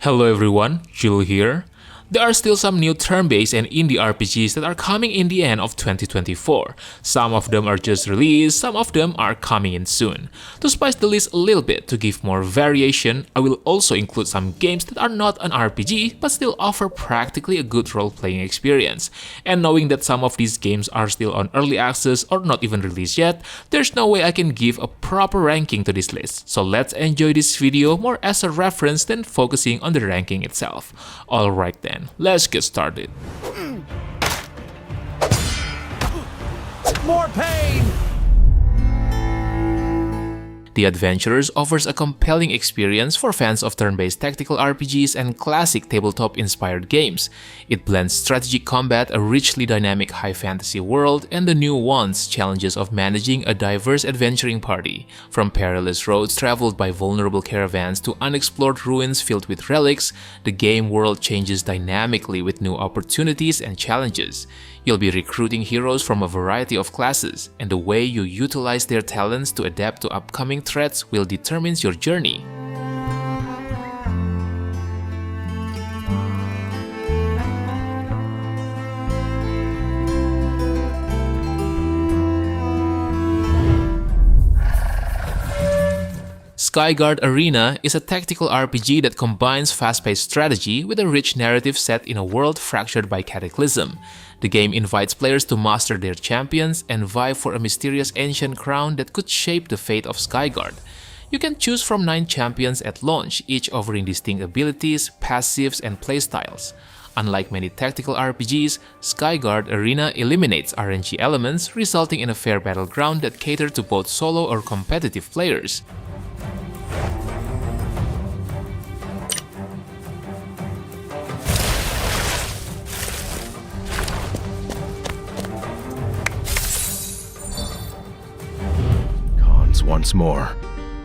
Hello everyone, Jill here. There are still some new turn-based and indie RPGs that are coming in the end of 2024. Some of them are just released, some of them are coming in soon. To spice the list a little bit to give more variation, I will also include some games that are not an RPG but still offer practically a good role-playing experience. And knowing that some of these games are still on early access or not even released yet, there's no way I can give a proper ranking to this list. So let's enjoy this video more as a reference than focusing on the ranking itself. Alright then. Let's get started. More pain! The Adventurers offers a compelling experience for fans of turn-based tactical RPGs and classic tabletop-inspired games. It blends strategic combat, a richly dynamic high-fantasy world, and the nuanced challenges of managing a diverse adventuring party. From perilous roads traveled by vulnerable caravans to unexplored ruins filled with relics, the game world changes dynamically with new opportunities and challenges. You'll be recruiting heroes from a variety of classes, and the way you utilize their talents to adapt to upcoming threats will determine your journey. Skygard Arena is a tactical RPG that combines fast-paced strategy with a rich narrative set in a world fractured by cataclysm. The game invites players to master their champions and vie for a mysterious ancient crown that could shape the fate of Skygard. You can choose from 9 champions at launch, each offering distinct abilities, passives, and playstyles. Unlike many tactical RPGs, Skygard Arena eliminates RNG elements, resulting in a fair battleground that cater to both solo or competitive players. Once more.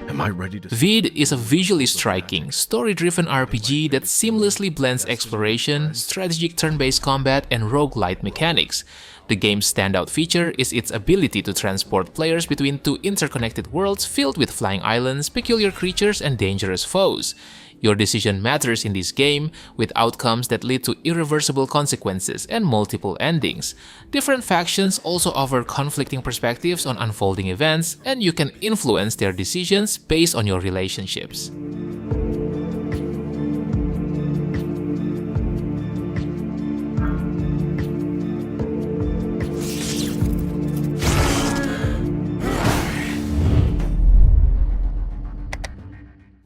Am I ready to... Vid is a visually striking, story-driven RPG that seamlessly blends exploration, strategic turn-based combat, and roguelite mechanics. The game's standout feature is its ability to transport players between 2 interconnected worlds filled with flying islands, peculiar creatures, and dangerous foes. Your decision matters in this game, with outcomes that lead to irreversible consequences and multiple endings. Different factions also offer conflicting perspectives on unfolding events, and you can influence their decisions based on your relationships.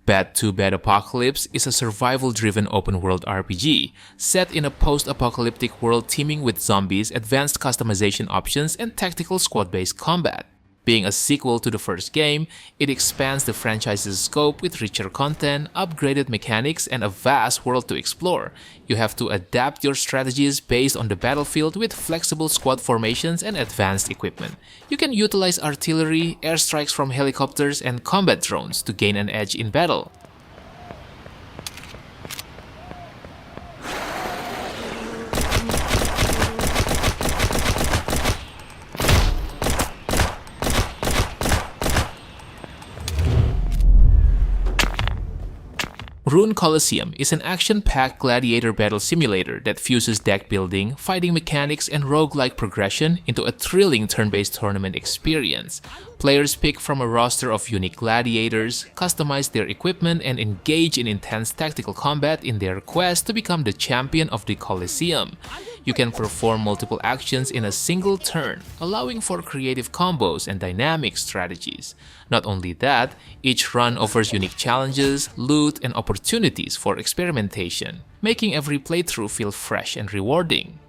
Bad to Bad Apocalypse is a survival-driven open-world RPG, set in a post-apocalyptic world teeming with zombies, advanced customization options, and tactical squad-based combat. Being a sequel to the first game, it expands the franchise's scope with richer content, upgraded mechanics, and a vast world to explore. You have to adapt your strategies based on the battlefield with flexible squad formations and advanced equipment. You can utilize artillery, airstrikes from helicopters, and combat drones to gain an edge in battle. Rune Coliseum is an action-packed gladiator battle simulator that fuses deck building, fighting mechanics, and roguelike progression into a thrilling turn-based tournament experience. Players pick from a roster of unique gladiators, customize their equipment, and engage in intense tactical combat in their quest to become the champion of the Coliseum. You can perform multiple actions in a single turn, allowing for creative combos and dynamic strategies. Not only that, each run offers unique challenges, loot, and opportunities for experimentation, making every playthrough feel fresh and rewarding.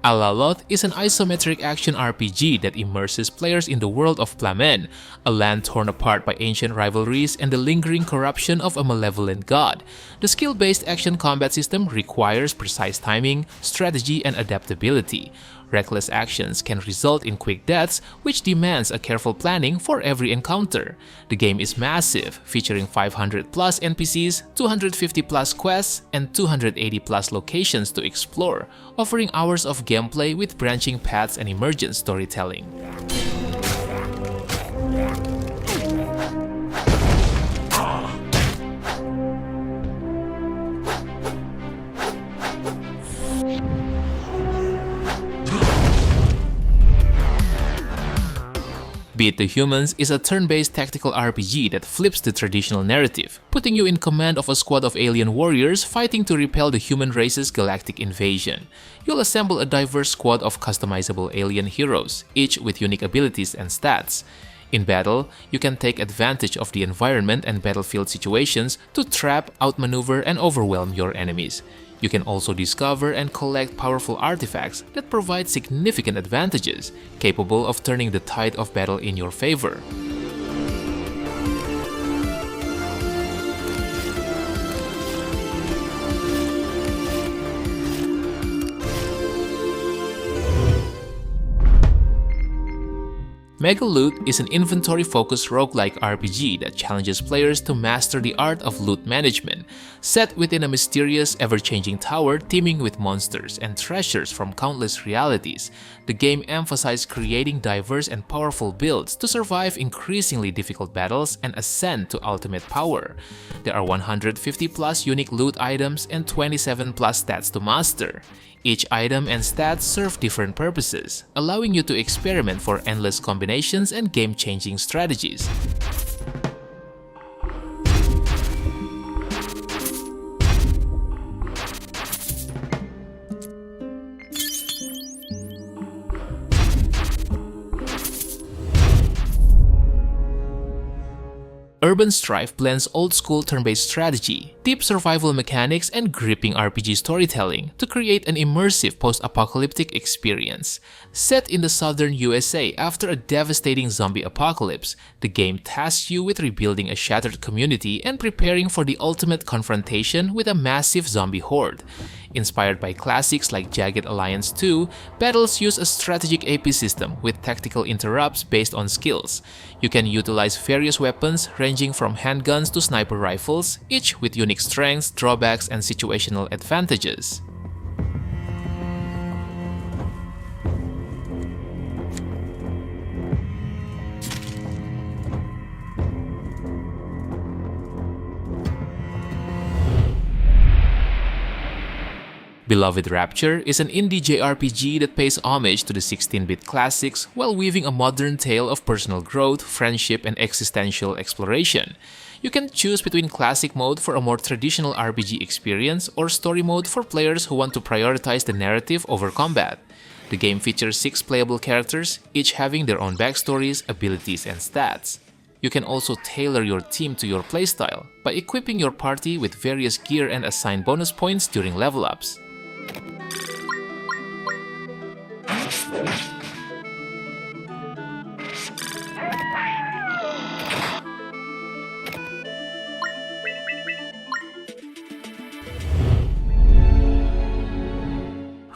Alaloth is an isometric action RPG that immerses players in the world of Flamen, a land torn apart by ancient rivalries and the lingering corruption of a malevolent god. The skill-based action combat system requires precise timing, strategy, and adaptability. Reckless actions can result in quick deaths, which demands a careful planning for every encounter. The game is massive, featuring 500 plus NPCs, 250 plus quests, and 280 plus locations to explore, offering hours of gameplay with branching paths and emergent storytelling. Beat the Humans is a turn-based tactical RPG that flips the traditional narrative, putting you in command of a squad of alien warriors fighting to repel the human race's galactic invasion. You'll assemble a diverse squad of customizable alien heroes, each with unique abilities and stats. In battle, you can take advantage of the environment and battlefield situations to trap, outmaneuver, and overwhelm your enemies. You can also discover and collect powerful artifacts that provide significant advantages, capable of turning the tide of battle in your favor. Megaloot is an inventory-focused roguelike RPG that challenges players to master the art of loot management. Set within a mysterious, ever-changing tower teeming with monsters and treasures from countless realities, the game emphasizes creating diverse and powerful builds to survive increasingly difficult battles and ascend to ultimate power. There are 150 plus unique loot items and 27 plus stats to master. Each item and stats serve different purposes, allowing you to experiment for endless combinations and game-changing strategies. Urban Strife blends old-school turn-based strategy, deep survival mechanics, and gripping RPG storytelling to create an immersive post-apocalyptic experience. Set in the southern USA after a devastating zombie apocalypse, the game tasks you with rebuilding a shattered community and preparing for the ultimate confrontation with a massive zombie horde. Inspired by classics like Jagged Alliance 2, battles use a strategic AP system with tactical interrupts based on skills. You can utilize various weapons ranging from handguns to sniper rifles, each with unique strengths, drawbacks, and situational advantages. Beloved Rapture is an indie JRPG that pays homage to the 16-bit classics while weaving a modern tale of personal growth, friendship, and existential exploration. You can choose between classic mode for a more traditional RPG experience or story mode for players who want to prioritize the narrative over combat. The game features 6 playable characters, each having their own backstories, abilities, and stats. You can also tailor your team to your playstyle by equipping your party with various gear and assign bonus points during level ups.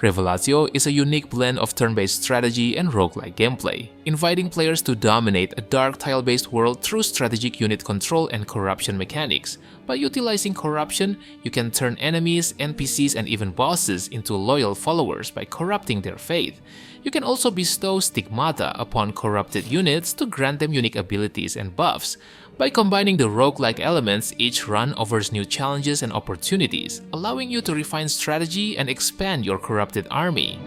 Revelatio is a unique blend of turn-based strategy and roguelike gameplay, inviting players to dominate a dark tile-based world through strategic unit control and corruption mechanics. By utilizing corruption, you can turn enemies, NPCs, and even bosses into loyal followers by corrupting their faith. You can also bestow stigmata upon corrupted units to grant them unique abilities and buffs. By combining the roguelike elements, each run offers new challenges and opportunities, allowing you to refine strategy and expand your corrupted army.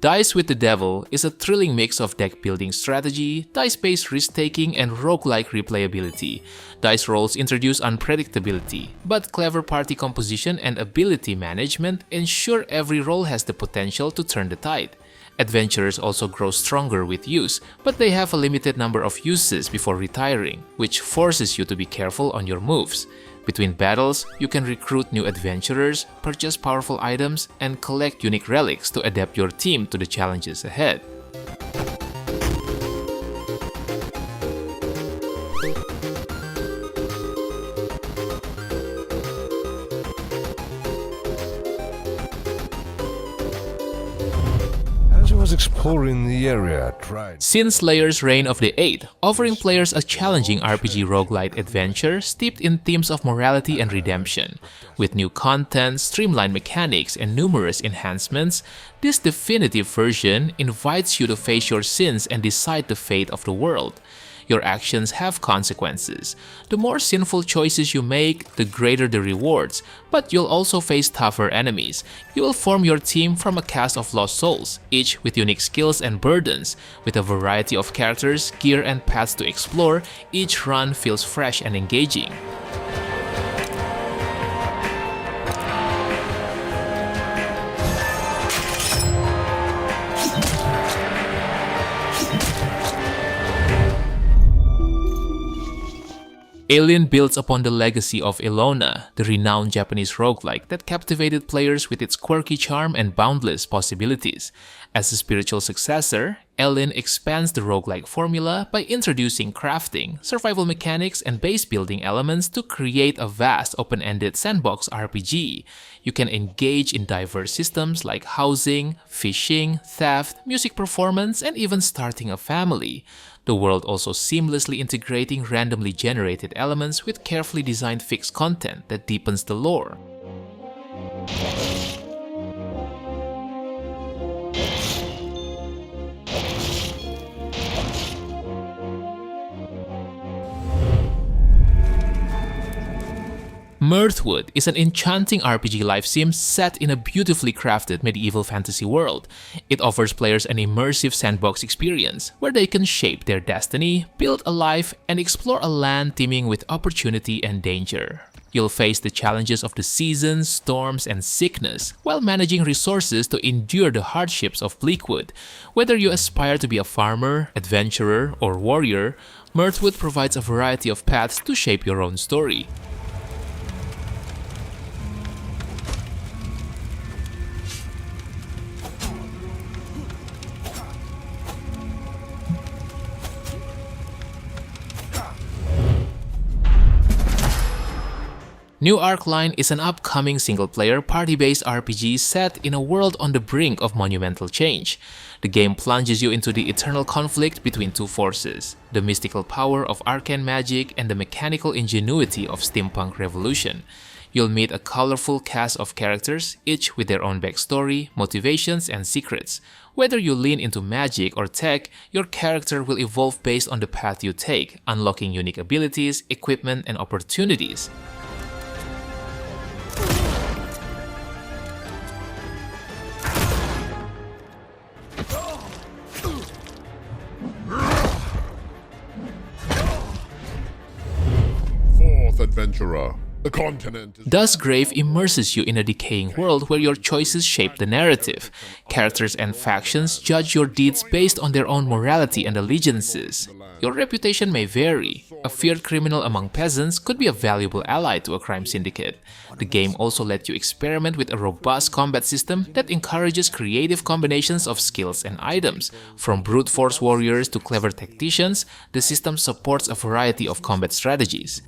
Dice with the Devil is a thrilling mix of deck-building strategy, dice-based risk-taking, and roguelike replayability. Dice rolls introduce unpredictability, but clever party composition and ability management ensure every roll has the potential to turn the tide. Adventurers also grow stronger with use, but they have a limited number of uses before retiring, which forces you to be careful on your moves. Between battles, you can recruit new adventurers, purchase powerful items, and collect unique relics to adapt your team to the challenges ahead. As I was exploring the area, I tried. Sin Slayer's Reign of the Eight, offering players a challenging RPG roguelite adventure steeped in themes of morality and redemption. With new content, streamlined mechanics, and numerous enhancements, this definitive version invites you to face your sins and decide the fate of the world. Your actions have consequences. The more sinful choices you make, the greater the rewards, but you'll also face tougher enemies. You will form your team from a cast of lost souls, each with unique skills and burdens. With a variety of characters, gear, and paths to explore, each run feels fresh and engaging. Elin builds upon the legacy of Ilona, the renowned Japanese roguelike that captivated players with its quirky charm and boundless possibilities. As a spiritual successor, Elin expands the roguelike formula by introducing crafting, survival mechanics, and base building elements to create a vast open-ended sandbox RPG. You can engage in diverse systems like housing, fishing, theft, music performance, and even starting a family. The world also seamlessly integrating randomly generated elements with carefully designed fixed content that deepens the lore. Mirthwood is an enchanting RPG life sim set in a beautifully crafted medieval fantasy world. It offers players an immersive sandbox experience where they can shape their destiny, build a life, and explore a land teeming with opportunity and danger. You'll face the challenges of the seasons, storms, and sickness, while managing resources to endure the hardships of Bleakwood. Whether you aspire to be a farmer, adventurer, or warrior, Mirthwood provides a variety of paths to shape your own story. New Arcline is an upcoming single-player, party-based RPG set in a world on the brink of monumental change. The game plunges you into the eternal conflict between two forces, the mystical power of arcane magic and the mechanical ingenuity of steampunk revolution. You'll meet a colorful cast of characters, each with their own backstory, motivations, and secrets. Whether you lean into magic or tech, your character will evolve based on the path you take, unlocking unique abilities, equipment, and opportunities. Adventurer. The continent is Dustgrave immerses you in a decaying world where your choices shape the narrative. Characters and factions judge your deeds based on their own morality and allegiances. Your reputation may vary. A feared criminal among peasants could be a valuable ally to a crime syndicate. The game also lets you experiment with a robust combat system that encourages creative combinations of skills and items. From brute force warriors to clever tacticians, the system supports a variety of combat strategies.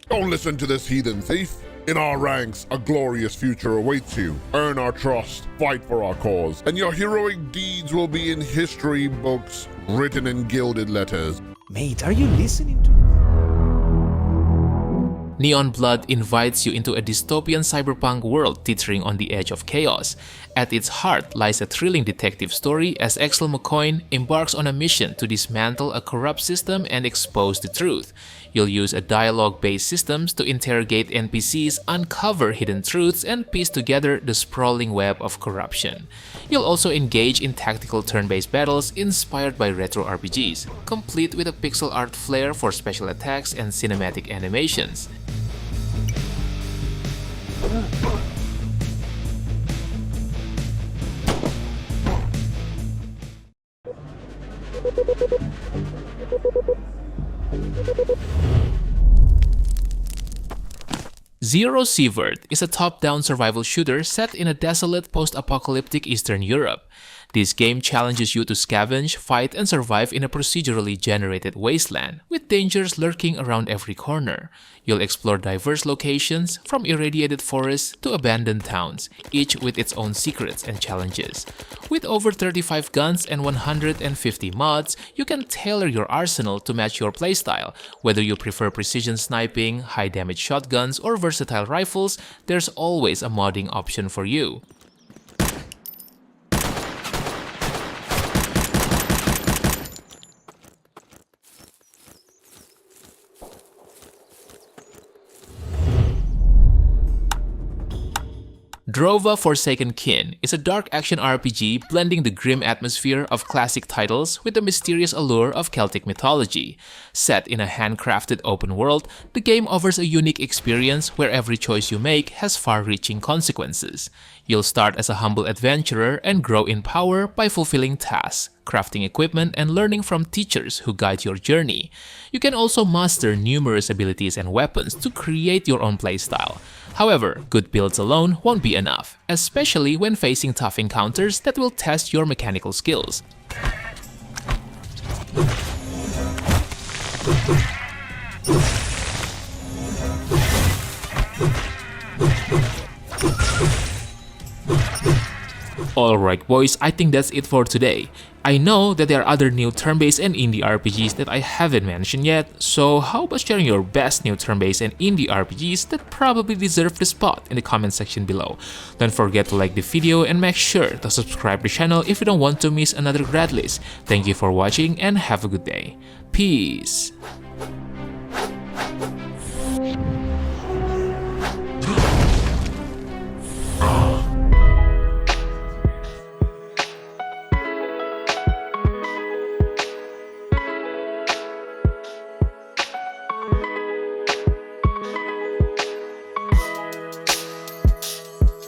Don't listen to this heathen thief. In our ranks, a glorious future awaits you. Earn our trust, fight for our cause, and your heroic deeds will be in history books, written in gilded letters. Mate, are you listening to... Neon Blood invites you into a dystopian cyberpunk world teetering on the edge of chaos. At its heart lies a thrilling detective story as Axel McCoy embarks on a mission to dismantle a corrupt system and expose the truth. You'll use a dialogue-based systems to interrogate NPCs, uncover hidden truths, and piece together the sprawling web of corruption. You'll also engage in tactical turn-based battles inspired by retro RPGs, complete with a pixel art flair for special attacks and cinematic animations. Zero Seavert is a top-down survival shooter set in a desolate post-apocalyptic Eastern Europe. This game challenges you to scavenge, fight, and survive in a procedurally generated wasteland, with dangers lurking around every corner. You'll explore diverse locations, from irradiated forests to abandoned towns, each with its own secrets and challenges. With over 35 guns and 150 mods, you can tailor your arsenal to match your playstyle. Whether you prefer precision sniping, high-damage shotguns, or versatile rifles, there's always a modding option for you. Drova Forsaken Kin is a dark action RPG blending the grim atmosphere of classic titles with the mysterious allure of Celtic mythology. Set in a handcrafted open world, the game offers a unique experience where every choice you make has far-reaching consequences. You'll start as a humble adventurer and grow in power by fulfilling tasks, crafting equipment, and learning from teachers who guide your journey. You can also master numerous abilities and weapons to create your own playstyle. However, good builds alone won't be enough, especially when facing tough encounters that will test your mechanical skills. Alright boys, I think that's it for today. I know that there are other new turn-based and indie RPGs that I haven't mentioned yet, so how about sharing your best new turn-based and indie RPGs that probably deserve the spot in the comment section below. Don't forget to like the video and make sure to subscribe to the channel if you don't want to miss another grad list. Thank you for watching and have a good day. Peace!